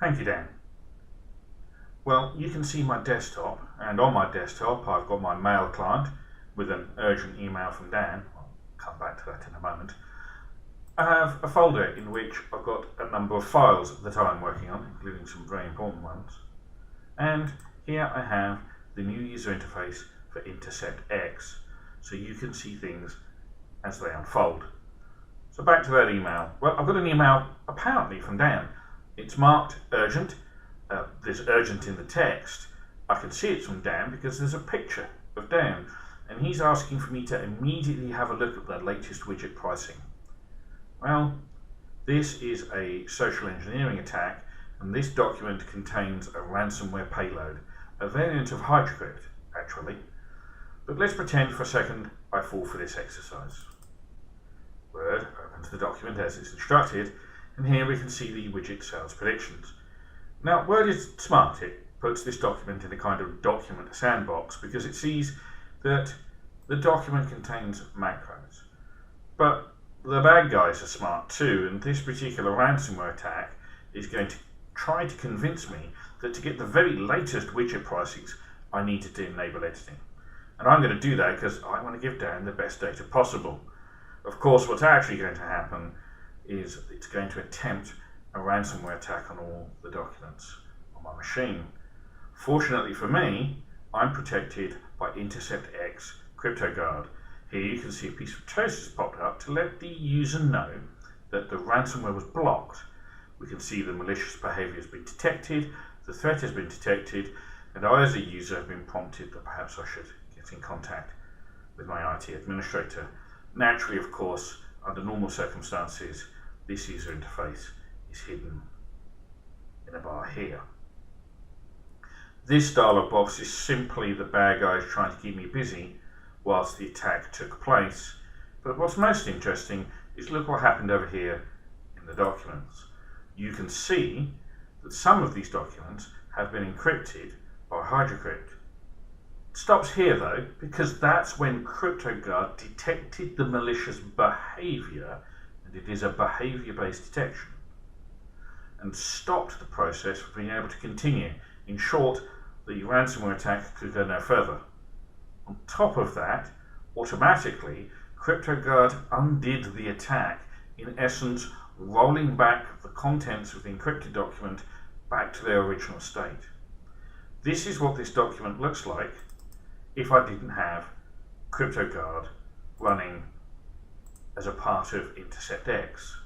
Thank you, Dan. Well, you can see my desktop, and on my desktop I've got my mail client with an urgent email from Dan. I'll come back to that in a moment. I have a folder in which I've got a number of files that I'm working on, including some very important ones. And here I have the new user interface for Intercept X, so you can see things as they unfold. So back to that email. Well, I've got an email apparently from Dan. It's marked urgent. There's urgent in the text. I can see it's from Dan because there's a picture of Dan, and he's asking for me to immediately have a look at the latest widget pricing. Well, this is a social engineering attack, and this document contains a ransomware payload, a variant of HydroCrypt, actually. But let's pretend for a second I fall for this exercise. Word opens the document as it's instructed, and here we can see the widget sales predictions. Now, Word is smart. It puts this document in a kind of document sandbox because it sees that the document contains macros. But the bad guys are smart too, and this particular ransomware attack is going to try to convince me that to get the very latest widget pricings, I need to enable editing. And I'm going to do that because I want to give Dan the best data possible. Of course, what's actually going to happen is it's going to attempt a ransomware attack on all the documents on my machine. Fortunately for me, I'm protected by Intercept X CryptoGuard. Here you can see a piece of toast has popped up to let the user know that the ransomware was blocked. We can see the malicious behavior has been detected, the threat has been detected, and I as a user have been prompted that perhaps I should get in contact with my IT administrator. Naturally, of course, under normal circumstances, this user interface is hidden in a bar here. This dialog box is simply the bad guys trying to keep me busy whilst the attack took place. But what's most interesting is look what happened over here in the documents. You can see that some of these documents have been encrypted by HydroCrypt. It stops here though, because that's when CryptoGuard detected the malicious behavior, and it is a behavior-based detection, and stopped the process from being able to continue. In short, the ransomware attack could go no further. On top of that, automatically, CryptoGuard undid the attack, in essence, rolling back the contents of the encrypted document back to their original state. This is what this document looks like if I didn't have CryptoGuard running as a part of Intercept X.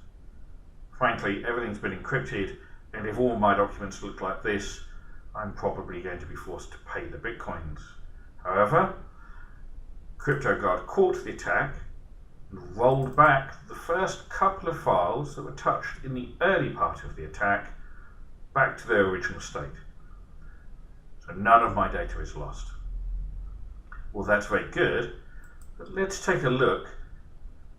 Frankly, everything's been encrypted, and if all my documents look like this, I'm probably going to be forced to pay the bitcoins. However, CryptoGuard caught the attack and rolled back the first couple of files that were touched in the early part of the attack back to their original state. So none of my data is lost. Well, that's very good, but let's take a look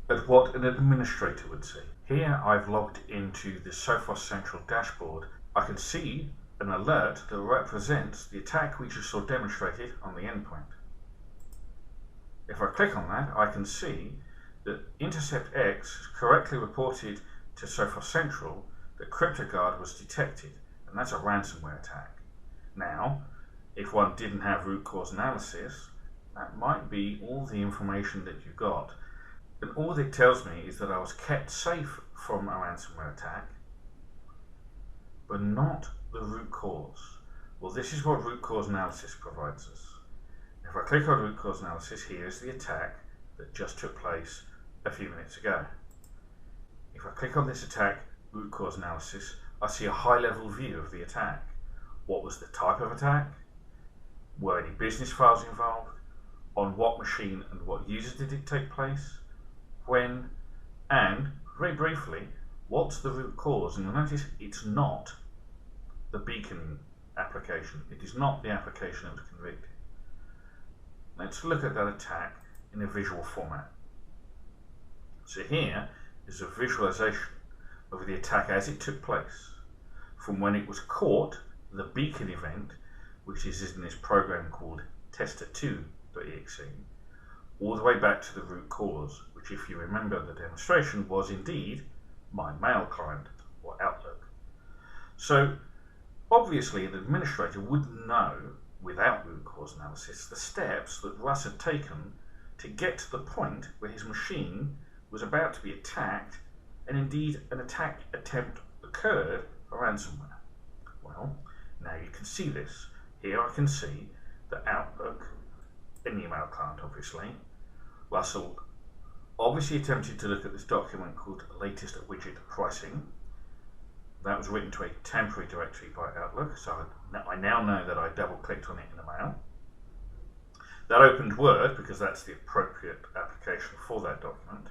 at what an administrator would see. Here I've logged into the Sophos Central dashboard. I can see an alert that represents the attack we just saw demonstrated on the endpoint. If I click on that, I can see that Intercept X has correctly reported to Sophos Central that CryptoGuard was detected, and that's a ransomware attack. Now, if one didn't have root cause analysis, that might be all the information that you got. And all it tells me is that I was kept safe from a ransomware attack, but not the root cause. Well, this is what root cause analysis provides us. If I click on root cause analysis, here's the attack that just took place a few minutes ago. If I click on this attack, root cause analysis, I see a high-level view of the attack. What was the type of attack? Were any business files involved? On what machine and what user did it take place? When? And, very briefly, what's the root cause? And you'll notice it's not the beacon application. It is not the application that was convicted. Let's look at that attack in a visual format. So here is a visualization of the attack as it took place, from when it was caught, the beacon event, which is in this program called tester2.exe, all the way back to the root cause, which, if you remember the demonstration, was indeed my mail client or Outlook. So Obviously, an administrator wouldn't know, without root cause analysis, the steps that Russ had taken to get to the point where his machine was about to be attacked, and indeed an attack attempt occurred for ransomware. Well, now you can see this. Here I can see the Outlook, an email client obviously. Russell obviously attempted to look at this document called latest widget pricing. That was written to a temporary directory by Outlook, so I now know that I double clicked on it in the mail. That opened Word because that's the appropriate application for that document.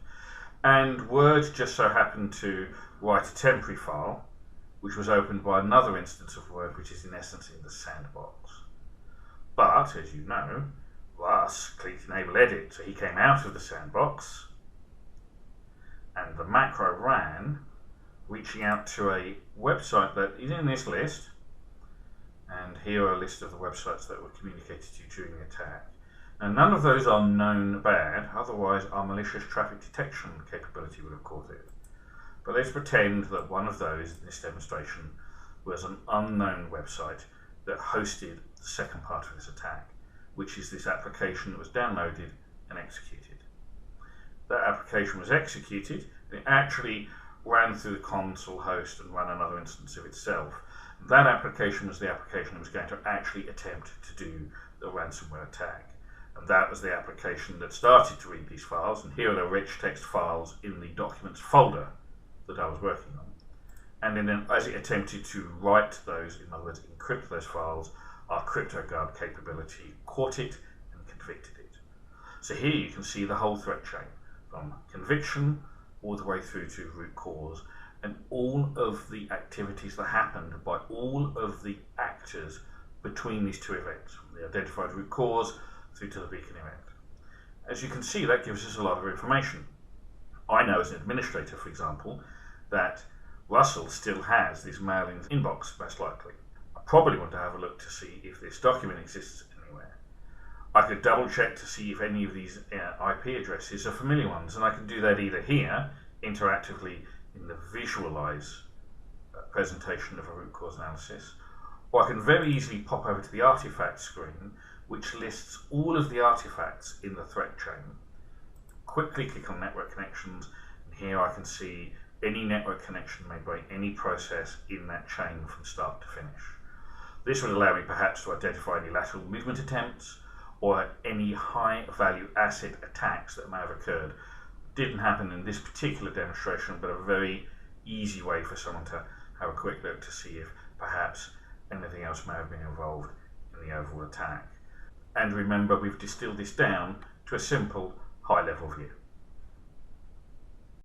And Word just so happened to write a temporary file which was opened by another instance of Word, which is in essence in the sandbox. But, as you know, Russ clicked enable edit, so he came out of the sandbox and the macro ran, reaching out to a website that is in this list, and here are a list of the websites that were communicated to you during the attack. Now, none of those are known bad, otherwise our malicious traffic detection capability would have caught it. But let's pretend that one of those in this demonstration was an unknown website that hosted the second part of this attack, which is this application that was downloaded and executed. That application was executed, and it actually ran through the console host and ran another instance of itself. That application was the application that was going to actually attempt to do the ransomware attack. And that was the application that started to read these files, and here are the rich text files in the documents folder that I was working on. And then as it attempted to write those, in other words, encrypt those files, our CryptoGuard capability caught it and convicted it. So here you can see the whole threat chain, from conviction all the way through to root cause, and all of the activities that happened by all of the actors between these two events, from the identified root cause through to the beacon event. As you can see, that gives us a lot of information. I know as an administrator, for example, that Russell still has this mail in his inbox, most likely. I probably want to have a look to see if this document exists anywhere. I could double check to see if any of these IP addresses are familiar ones, and I can do that either here, interactively in the visualize presentation of a root cause analysis, or I can very easily pop over to the artifact screen, which lists all of the artifacts in the threat chain. Quickly click on network connections, and here I can see any network connection made by any process in that chain from start to finish. This would allow me perhaps to identify any lateral movement attempts or any high value asset attacks that may have occurred. Didn't happen in this particular demonstration, but a very easy way for someone to have a quick look to see if perhaps anything else may have been involved in the overall attack. And remember, we've distilled this down to a simple high level view.